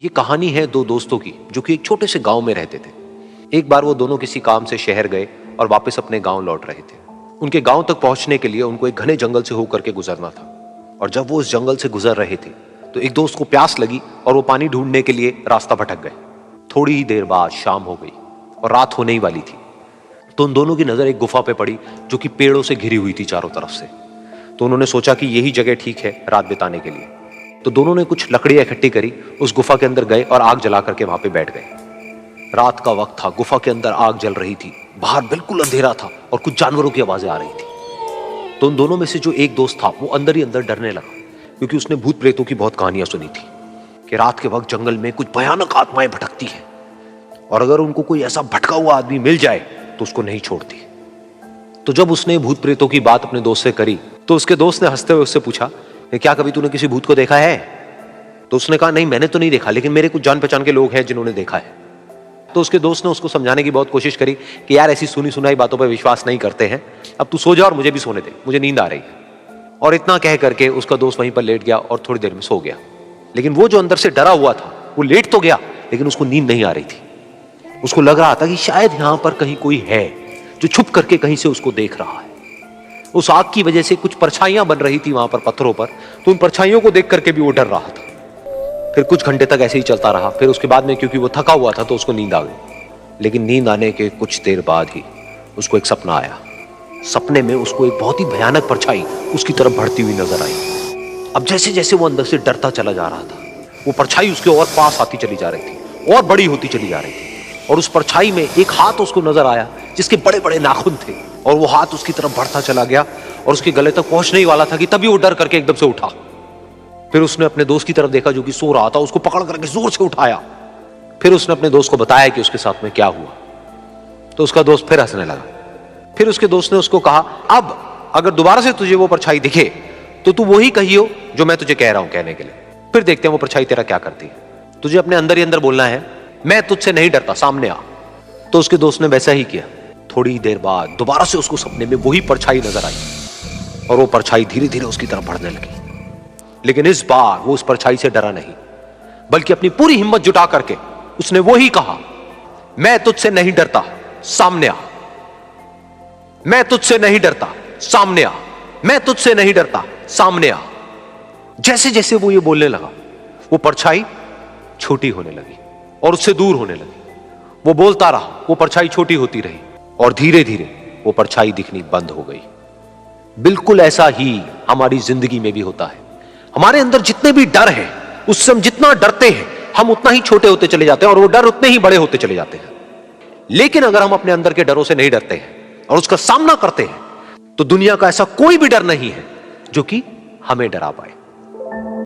ये कहानी है दो दोस्तों की जो कि एक छोटे से गांव में रहते थे। एक बार वो दोनों किसी काम से शहर गए और वापस अपने गांव लौट रहे थे। उनके गांव तक पहुंचने के लिए उनको एक घने जंगल से होकर के गुजरना था। और जब वो उस जंगल से गुजर रहे थे तो एक दोस्त को प्यास लगी और वो पानी ढूंढने के लिए रास्ता भटक गए। थोड़ी ही देर बाद शाम हो गई और रात होने ही वाली थी। तो उन दोनों की नजर एक गुफा पे पड़ी जो कि पेड़ों से घिरी हुई थी चारों तरफ से। तो उन्होंने सोचा कि यही जगह ठीक है रात बिताने के लिए। तो दोनों ने कुछ लकड़ियां इकट्ठी करी, उस गुफा के अंदर गए और आग जला करके वहां पे बैठ गए। रात का वक्त था, गुफा के अंदर आग जल रही थी, बाहर बिल्कुल अंधेरा था और कुछ जानवरों की आवाजें आ रही थी। तो उन दोनों में से जो एक दोस्त था वो अंदर ही अंदर डरने लगा, क्योंकि उसने भूत प्रेतों की बहुत कहानियां सुनी थी कि रात के वक्त जंगल में कुछ भयानक आत्माएं भटकती हैं और अगर उनको कोई ऐसा भटका हुआ आदमी मिल जाए तो उसको नहीं छोड़ती। तो जब उसने भूत प्रेतों की बात अपने दोस्त से करी तो उसके दोस्त ने हंसते हुए उससे पूछा, क्या कभी तूने किसी भूत को देखा है? तो उसने कहा, नहीं मैंने तो नहीं देखा, लेकिन मेरे कुछ जान पहचान के लोग हैं जिन्होंने देखा है। तो उसके दोस्त ने उसको समझाने की बहुत कोशिश करी कि यार ऐसी सुनी सुनाई बातों पर विश्वास नहीं करते हैं, अब तू सो जा और मुझे भी सोने दे, मुझे नींद आ रही है। और इतना कह करके उसका दोस्त वहीं पर लेट गया और थोड़ी देर में सो गया। लेकिन वो जो अंदर से डरा हुआ था वो लेट तो गया, लेकिन उसको नींद नहीं आ रही थी। उसको लग रहा था कि शायद यहां पर कहीं कोई है जो छुप करके कहीं से उसको देख रहा है। उस आग की वजह से कुछ परछाइयां बन रही थी वहां पर पत्थरों पर, तो उन परछाइयों को देख करके भी वो डर रहा था। फिर कुछ घंटे तक ऐसे ही चलता रहा। फिर उसके बाद में क्योंकि वो थका हुआ था तो उसको नींद आ गई। लेकिन नींद आने के कुछ देर बाद ही उसको एक सपना आया। सपने में उसको एक बहुत ही भयानक परछाई उसकी तरफ बढ़ती हुई नजर आई। अब जैसे जैसे वो अंदर से डरता चला जा रहा था, वो परछाई उसके और पास आती चली जा रही थी और बड़ी होती चली जा रही थी। और उस परछाई में एक हाथ उसको नजर आया जिसके बड़े बड़े नाखून थे, और वो हाथ उसकी तरफ बढ़ता चला गया और उसके गले तक पहुंचने ही वाला था कि तभी वो डर करके एकदम से उठा। फिर उसने अपने दोस्त की तरफ देखा जो कि सो रहा था, उसको पकड़ करके जोर से उठाया। फिर उसने अपने दोस्त को बताया कि उसके साथ में क्या हुआ। तो उसका दोस्त फिर हंसने लगा। फिर उसके दोस्त ने उसको कहा, अब अगर दोबारा से तुझे वो परछाई दिखे तो तू वही कहियो जो मैं तुझे कह रहा हूं कहने के लिए, फिर देखते हैं वो परछाई तेरा क्या करती है। तुझे अपने अंदर ही अंदर बोलना है, मैं तुझसे नहीं डरता, सामने आ। तो उसके दोस्त ने वैसा ही किया। थोड़ी देर बाद दोबारा से उसको सपने में वही परछाई नजर आई और वो परछाई धीरे धीरे उसकी तरफ बढ़ने लगी। लेकिन इस बार वो उस परछाई से डरा नहीं, बल्कि अपनी पूरी हिम्मत जुटा करके उसने वही कहा, मैं तुझसे नहीं डरता, सामने आ। मैं तुझसे नहीं डरता, सामने आ। मैं तुझसे नहीं डरता, सामने आ। जैसे जैसे वो ये बोलने लगा वो परछाई छोटी होने लगी और उससे दूर होने लगी। वो बोलता रहा, वो परछाई छोटी होती रही और धीरे धीरे वो परछाई दिखनी बंद हो गई। बिल्कुल ऐसा ही हमारी जिंदगी में भी होता है। हमारे अंदर जितने भी डर हैं, उससे हम जितना डरते हैं हम उतना ही छोटे होते चले जाते हैं और वो डर उतने ही बड़े होते चले जाते हैं। लेकिन अगर हम अपने अंदर के डरों से नहीं डरते हैं और उसका सामना करते हैं तो दुनिया का ऐसा कोई भी डर नहीं है जो कि हमें डरा पाए।